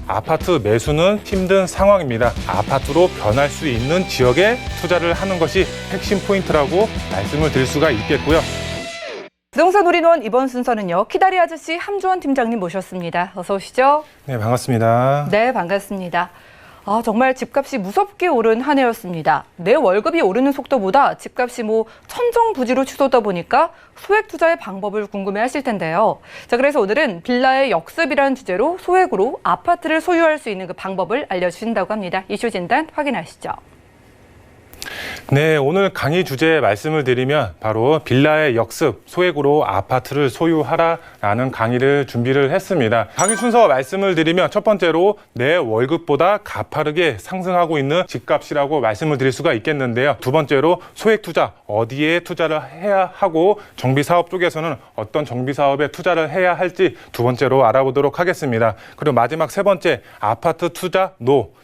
아파트 매수는 힘든 상황입니다. 아파트로 변할 수 있는 지역에 투자를 하는 것이 핵심 포인트라고 말씀을 드릴 수가 있겠고요. 부동산 올인원 이번 순서는요. 키다리 아저씨 함주원 팀장님 모셨습니다. 어서 오시죠. 네, 반갑습니다. 네, 반갑습니다. 정말 집값이 무섭게 오른 한 해였습니다. 내 월급이 오르는 속도보다 집값이 천정부지로 치솟다 보니까 소액 투자의 방법을 궁금해하실 텐데요. 자, 그래서 오늘은 빌라의 역습이라는 주제로 소액으로 아파트를 소유할 수 있는 그 방법을 알려주신다고 합니다. 이슈 진단 확인하시죠. 네, 오늘 강의 주제 말씀을 드리면 바로 빌라의 역습, 소액으로 아파트를 소유하라라는 강의를 준비를 했습니다. 강의 순서 말씀을 드리면 첫 번째로 내 월급보다 가파르게 상승하고 있는 집값이라고 말씀을 드릴 수가 있겠는데요. 두 번째로 소액 투자, 어디에 투자를 해야 하고 정비사업 쪽에서는 어떤 정비사업에 투자를 해야 할지 두 번째로 알아보도록 하겠습니다. 그리고 마지막 세 번째, 아파트 투자,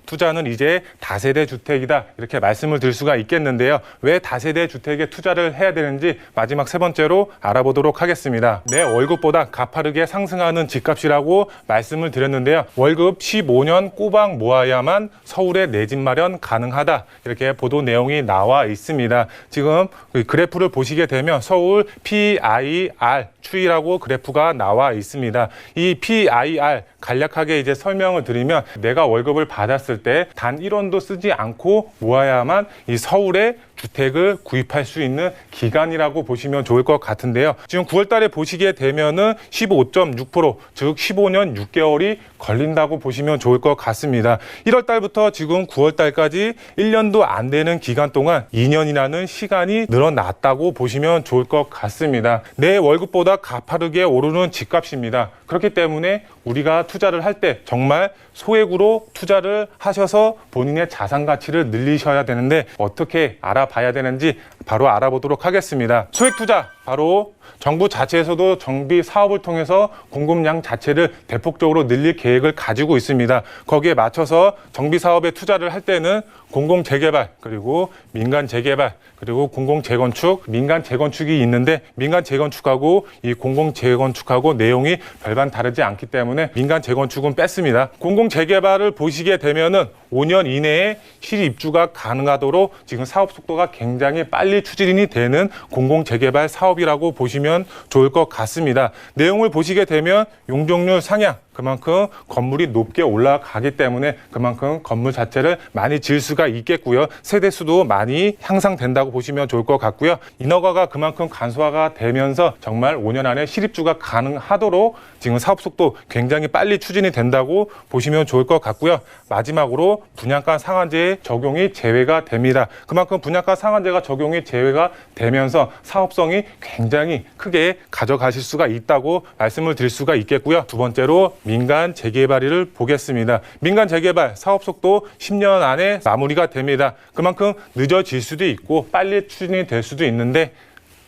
투자는 이제 다세대 주택이다 이렇게 말씀을 드릴 수가 있겠는데요. 왜 다세대 주택에 투자를 해야 되는지 마지막 세 번째로 알아보도록 하겠습니다. 내 월급보다 가파르게 상승하는 집값이라고 말씀을 드렸는데요. 월급 15년 꼬박 모아야만 서울에 내 집 마련 가능하다 이렇게 보도 내용이 나와 있습니다. 지금 그래프를 보시게 되면 서울 PIR 추이라고 그래프가 나와 있습니다. 이 PIR 간략하게 이제 설명을 드리면 내가 월급을 받았을 때 단 1원도 쓰지 않고 모아야만 이 서울에 주택을 구입할 수 있는 기간이라고 보시면 좋을 것 같은데요. 지금 9월 달에 보시게 되면은 15.6%, 즉 15년 6개월이 걸린다고 보시면 좋을 것 같습니다. 1월 달부터 지금 9월 달까지 1년도 안 되는 기간 동안 2년이라는 시간이 늘어났다고 보시면 좋을 것 같습니다. 내 월급보다 가파르게 오르는 집값입니다. 그렇기 때문에 우리가 투자를 할 때 정말 소액으로 투자를 하셔서 본인의 자산 가치를 늘리셔야 되는데 어떻게 알아봐야 되는지 바로 알아보도록 하겠습니다. 소액 투자, 바로 정부 자체에서도 정비 사업을 통해서 공급량 자체를 대폭적으로 늘릴 계획을 가지고 있습니다. 거기에 맞춰서 정비 사업에 투자를 할 때는 공공 재개발, 그리고 민간 재개발, 그리고 공공 재건축, 민간 재건축이 있는데 민간 재건축하고 이 공공 재건축하고 내용이 별반 다르지 않기 때문에 민간 재건축은 뺐습니다. 공공 재개발을 보시게 되면은 5년 이내에 실입주가 가능하도록 지금 사업 속도가 굉장히 빨리 추진이 되는 공공 재개발 사업이라고 보시면 좋을 것 같습니다. 내용을 보시게 되면 용적률 상향, 그만큼 건물이 높게 올라가기 때문에 그만큼 건물 자체를 많이 지을 수가 있겠고요. 세대수도 많이 향상된다고 보시면 좋을 것 같고요. 인허가가 그만큼 간소화가 되면서 정말 5년 안에 실입주가 가능하도록 지금 사업 속도 굉장히 빨리 추진이 된다고 보시면 좋을 것 같고요. 마지막으로 분양가 상한제 적용이 제외가 됩니다. 그만큼 분양가 상한제가 적용이 제외가 되면서 사업성이 굉장히 크게 가져가실 수가 있다고 말씀을 드릴 수가 있겠고요. 두 번째로 민간 재개발을 보겠습니다. 민간 재개발 사업 속도 10년 안에 마무리가 됩니다. 그만큼 늦어질 수도 있고 빨리 추진이 될 수도 있는데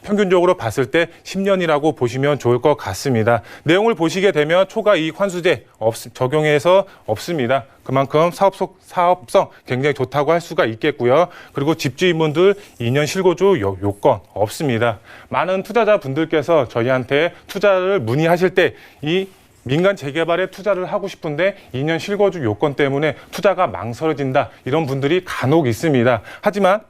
평균적으로 봤을 때 10년이라고 보시면 좋을 것 같습니다. 내용을 보시게 되면 초과이익 환수제 적용해서 없습니다. 그만큼 사업성 굉장히 좋다고 할 수가 있겠고요. 그리고 집주인분들 2년 실거주 요건 없습니다. 많은 투자자분들께서 저희한테 투자를 문의하실 때 이 민간 재개발에 투자를 하고 싶은데 2년 실거주 요건 때문에 투자가 망설여진다 이런 분들이 간혹 있습니다. 하지만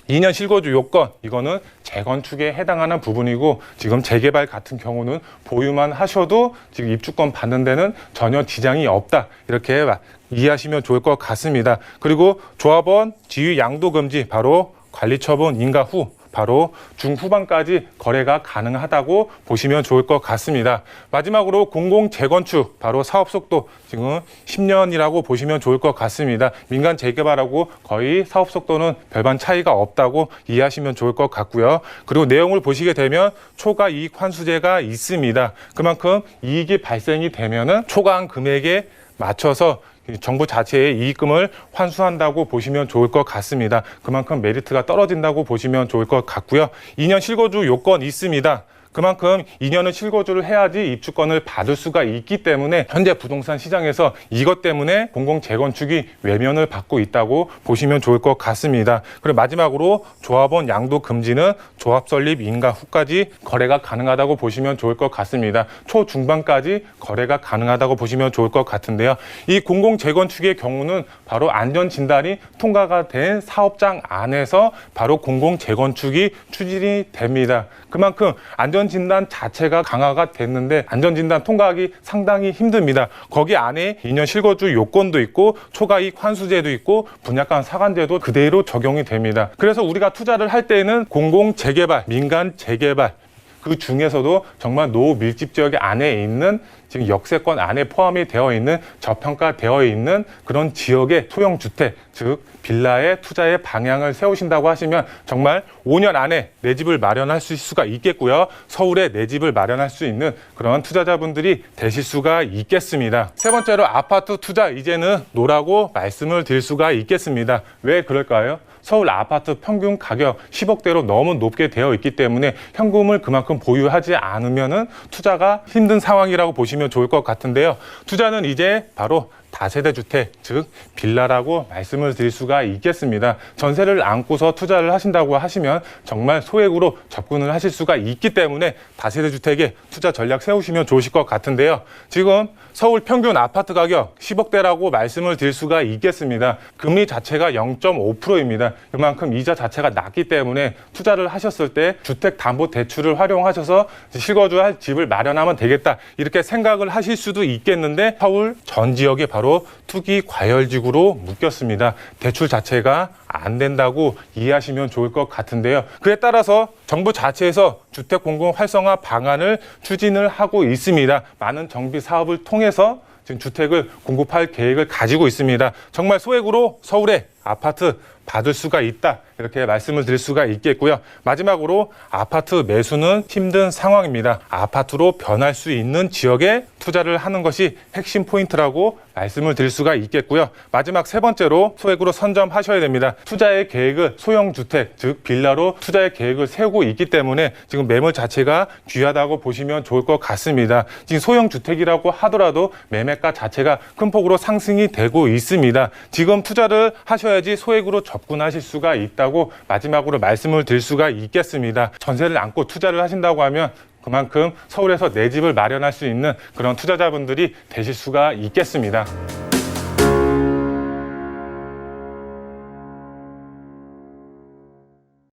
2년 실거주 요건, 이거는 재건축에 해당하는 부분이고 지금 재개발 같은 경우는 보유만 하셔도 지금 입주권 받는 데는 전혀 지장이 없다 이렇게 이해하시면 좋을 것 같습니다. 그리고 조합원 지위 양도 금지, 바로 관리처분 인가 후 바로 중후반까지 거래가 가능하다고 보시면 좋을 것 같습니다. 마지막으로 공공 재건축, 바로 사업 속도 지금 10년이라고 보시면 좋을 것 같습니다. 민간 재개발하고 거의 사업 속도는 별반 차이가 없다고 이해하시면 좋을 것 같고요. 그리고 내용을 보시게 되면 초과 이익 환수제가 있습니다. 그만큼 이익이 발생이 되면은 초과한 금액에 맞춰서 정부 자체의 이익금을 환수한다고 보시면 좋을 것 같습니다. 그만큼 메리트가 떨어진다고 보시면 좋을 것 같고요. 2년 실거주 요건이 있습니다. 그만큼 2년은 실거주를 해야지 입주권을 받을 수가 있기 때문에 현재 부동산 시장에서 이것 때문에 공공 재건축이 외면을 받고 있다고 보시면 좋을 것 같습니다. 그리고 마지막으로 조합원 양도 금지는 조합 설립 인가 후까지 거래가 가능하다고 보시면 좋을 것 같습니다. 초중반까지 거래가 가능하다고 보시면 좋을 것 같은데요. 이 공공 재건축의 경우는 바로 안전 진단이 통과가 된 사업장 안에서 바로 공공 재건축이 추진이 됩니다. 그만큼 안전진단 자체가 강화가 됐는데 안전진단 통과하기 상당히 힘듭니다. 거기 안에 2년 실거주 요건도 있고 초과이익 환수제도 있고 분양가 상한제도 그대로 적용이 됩니다. 그래서 우리가 투자를 할 때는 공공 재개발, 민간 재개발 그 중에서도 정말 노밀집 지역 안에 있는 지금 역세권 안에 포함이 되어 있는 저평가되어 있는 그런 지역의 소형 주택, 즉 빌라에 투자의 방향을 세우신다고 하시면 정말 5년 안에 내 집을 마련할 수가 있겠고요. 서울에 내 집을 마련할 수 있는 그런 투자자분들이 되실 수가 있겠습니다. 세 번째로 아파트 투자 이제는 노라고 말씀을 드릴 수가 있겠습니다. 왜 그럴까요? 서울 아파트 평균 가격 10억대로 너무 높게 되어 있기 때문에 현금을 그만큼 보유하지 않으면은 투자가 힘든 상황이라고 보시면 좋을 것 같은데요. 투자는 이제 바로 다세대 주택, 즉 빌라라고 말씀을 드릴 수가 있겠습니다. 전세를 안고서 투자를 하신다고 하시면 정말 소액으로 접근을 하실 수가 있기 때문에 다세대 주택에 투자 전략 세우시면 좋으실 것 같은데요. 지금 서울 평균 아파트 가격 10억대라고 말씀을 드릴 수가 있겠습니다. 금리 자체가 0.5%입니다. 그만큼 이자 자체가 낮기 때문에 투자를 하셨을 때 주택담보대출을 활용하셔서 실거주할 집을 마련하면 되겠다 이렇게 생각을 하실 수도 있겠는데 서울 전 지역에 바로 투기 과열지구로 묶였습니다. 대출 자체가 안 된다고 이해하시면 좋을 것 같은데요. 그에 따라서 정부 자체에서 주택 공공 활성화 방안을 추진을 하고 있습니다. 많은 정비 사업을 통해서 지금 주택을 공급할 계획을 가지고 있습니다. 정말 소액으로 서울에 아파트 받을 수가 있다. 이렇게 말씀을 드릴 수가 있겠고요. 마지막으로 아파트 매수는 힘든 상황입니다. 아파트로 변할 수 있는 지역에 투자를 하는 것이 핵심 포인트라고 말씀을 드릴 수가 있겠고요. 마지막 세 번째로 소액으로 선점하셔야 됩니다. 투자의 계획을 소형 주택, 즉 빌라로 투자의 계획을 세우고 있기 때문에 지금 매물 자체가 귀하다고 보시면 좋을 것 같습니다. 지금 소형 주택이라고 하더라도 매매가 자체가 큰 폭으로 상승이 되고 있습니다. 지금 투자를 하셔야지 소액으로 접근하실 수가 있다고 마지막으로 말씀을 드릴 수가 있겠습니다. 전세를 안고 투자를 하신다고 하면 그만큼 서울에서 내 집을 마련할 수 있는 그런 투자자분들이 되실 수가 있겠습니다.